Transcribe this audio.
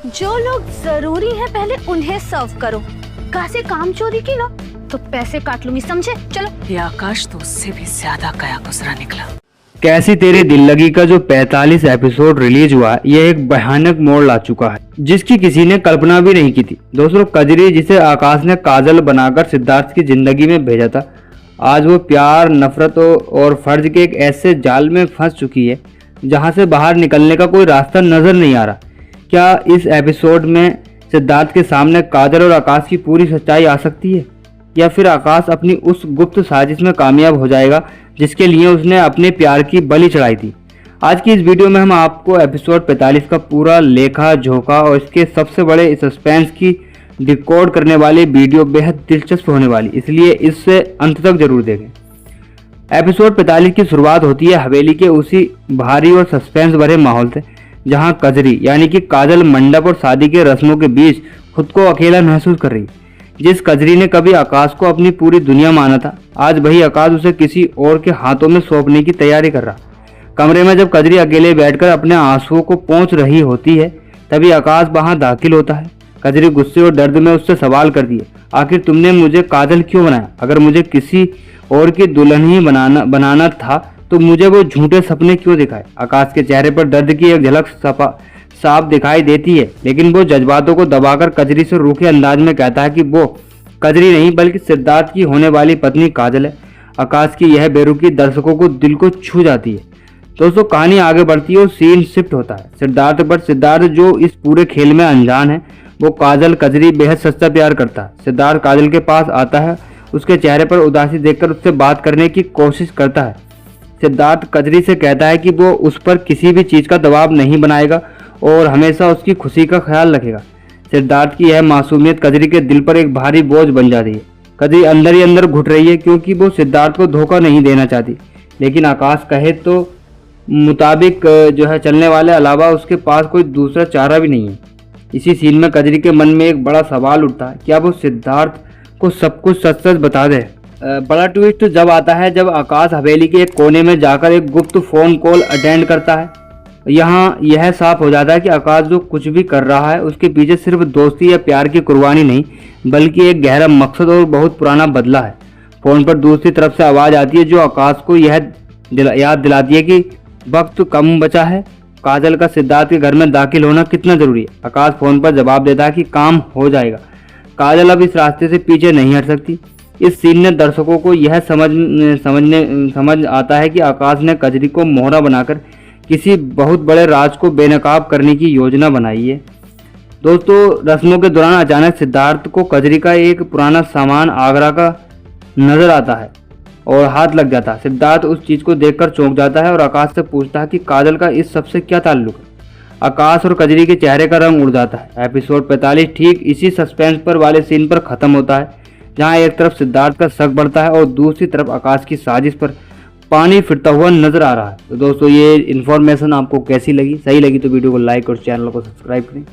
जो लोग जरूरी है पहले उन्हें सर्व करो। कैसे काम चोरी की लो तो पैसे काट लूंगी, समझे? चलो। ये आकाश तो उससे भी ज्यादा कया गुजरा निकला। कैसी तेरी दिल लगी का जो 45 एपिसोड रिलीज हुआ है, ये एक भयानक मोड़ ला चुका है जिसकी किसी ने कल्पना भी नहीं की थी। दोस्तों, कजरी जिसे आकाश ने काजल बनाकर सिद्धार्थ की जिंदगी में भेजा था, आज वो प्यार, नफरत और फर्ज के एक ऐसे जाल में फंस चुकी है जहां से बाहर निकलने का कोई रास्ता नजर नहीं आ रहा। क्या इस एपिसोड में सिद्धार्थ के सामने काजल और आकाश की पूरी सच्चाई आ सकती है, या फिर आकाश अपनी उस गुप्त साजिश में कामयाब हो जाएगा जिसके लिए उसने अपने प्यार की बलि चढ़ाई थी? आज की इस वीडियो में हम आपको एपिसोड 45 का पूरा लेखा जोखा और इसके सबसे बड़े सस्पेंस की डिकोड करने वाली वीडियो बेहद दिलचस्प होने वाली, इसलिए इससे अंत तक जरूर देखें। एपिसोड 45 की शुरुआत होती है हवेली के उसी भारी और सस्पेंस भरे माहौल से जहां कजरी यानी कि काजल मंडप और शादी के रस्मों के बीच खुद को अकेला महसूस कर रही। जिस कजरी ने कभी आकाश को अपनी पूरी दुनिया माना था, आज वही आकाश उसे किसी और के हाथों में सौंपने की तैयारी कर रहा। कमरे में जब कजरी अकेले बैठकर अपने आंसुओं को पोंछ रही होती है, तभी आकाश वहां दाखिल होता है। कजरी गुस्से और दर्द में उससे सवाल कर दिए, आखिर तुमने मुझे काजल क्यों बनाया? अगर मुझे किसी और की दुल्हन ही बनाना था तो मुझे वो झूठे सपने क्यों दिखाए? आकाश के चेहरे पर दर्द की एक झलक साफ दिखाई देती है, लेकिन वो जज्बातों को दबाकर कजरी से रूखे अंदाज में कहता है कि वो कजरी नहीं बल्कि सिद्धार्थ की होने वाली पत्नी काजल है। आकाश की यह बेरुखी दर्शकों को दिल को छू जाती है। दोस्तों, कहानी आगे बढ़ती है और सीन शिफ्ट होता है सिद्धार्थ पर। सिद्धार्थ जो इस पूरे खेल में अनजान है, वो काजल कजरी बेहद सच्चा प्यार करता है। सिद्धार्थ काजल के पास आता है, उसके चेहरे पर उदासी देखकर उससे बात करने की कोशिश करता है। सिद्धार्थ कजरी से कहता है कि वो उस पर किसी भी चीज़ का दबाव नहीं बनाएगा और हमेशा उसकी खुशी का ख्याल रखेगा। सिद्धार्थ की यह मासूमियत कजरी के दिल पर एक भारी बोझ बन जाती है। कजरी अंदर ही अंदर घुट रही है क्योंकि वो सिद्धार्थ को धोखा नहीं देना चाहती, लेकिन आकाश कहे तो मुताबिक जो है चलने वाले अलावा उसके पास कोई दूसरा चारा भी नहीं है। इसी सीन में कजरी के मन में एक बड़ा सवाल उठता है, क्या वो सिद्धार्थ को सब कुछ सच सच बता दे? बड़ा ट्विस्ट जब आता है जब आकाश हवेली के एक कोने में जाकर एक गुप्त फोन कॉल अटेंड करता है। यहाँ यह साफ हो जाता है कि आकाश जो कुछ भी कर रहा है उसके पीछे सिर्फ दोस्ती या प्यार की कुर्बानी नहीं, बल्कि एक गहरा मकसद और बहुत पुराना बदला है। फोन पर दूसरी तरफ से आवाज़ आती है जो आकाश को यह याद दिलाती है कि वक्त कम बचा है। काजल का सिद्धार्थ के घर में दाखिल होना कितना जरूरी है। आकाश फोन पर जवाब देता है कि काम हो जाएगा। काजल अब इस रास्ते से पीछे नहीं हट सकती। इस सीन ने दर्शकों को यह समझ आता है कि आकाश ने कजरी को मोहरा बनाकर किसी बहुत बड़े राज को बेनकाब करने की योजना बनाई है। दोस्तों, रस्मों के दौरान अचानक सिद्धार्थ को कजरी का एक पुराना सामान आगरा का नजर आता है और हाथ लग जाता है। सिद्धार्थ उस चीज़ को देखकर चौंक जाता है और आकाश से पूछता है कि काजल का इस सबसे क्या ताल्लुक है। आकाश और कजरी के चेहरे का रंग उड़ जाता है। एपिसोड 45 ठीक इसी सस्पेंस पर वाले सीन पर खत्म होता है जहां एक तरफ सिद्धार्थ का शक बढ़ता है और दूसरी तरफ आकाश की साजिश पर पानी फिरता हुआ नजर आ रहा है। तो दोस्तों, ये इन्फॉर्मेशन आपको कैसी लगी? सही लगी तो वीडियो को लाइक और चैनल को सब्सक्राइब करें।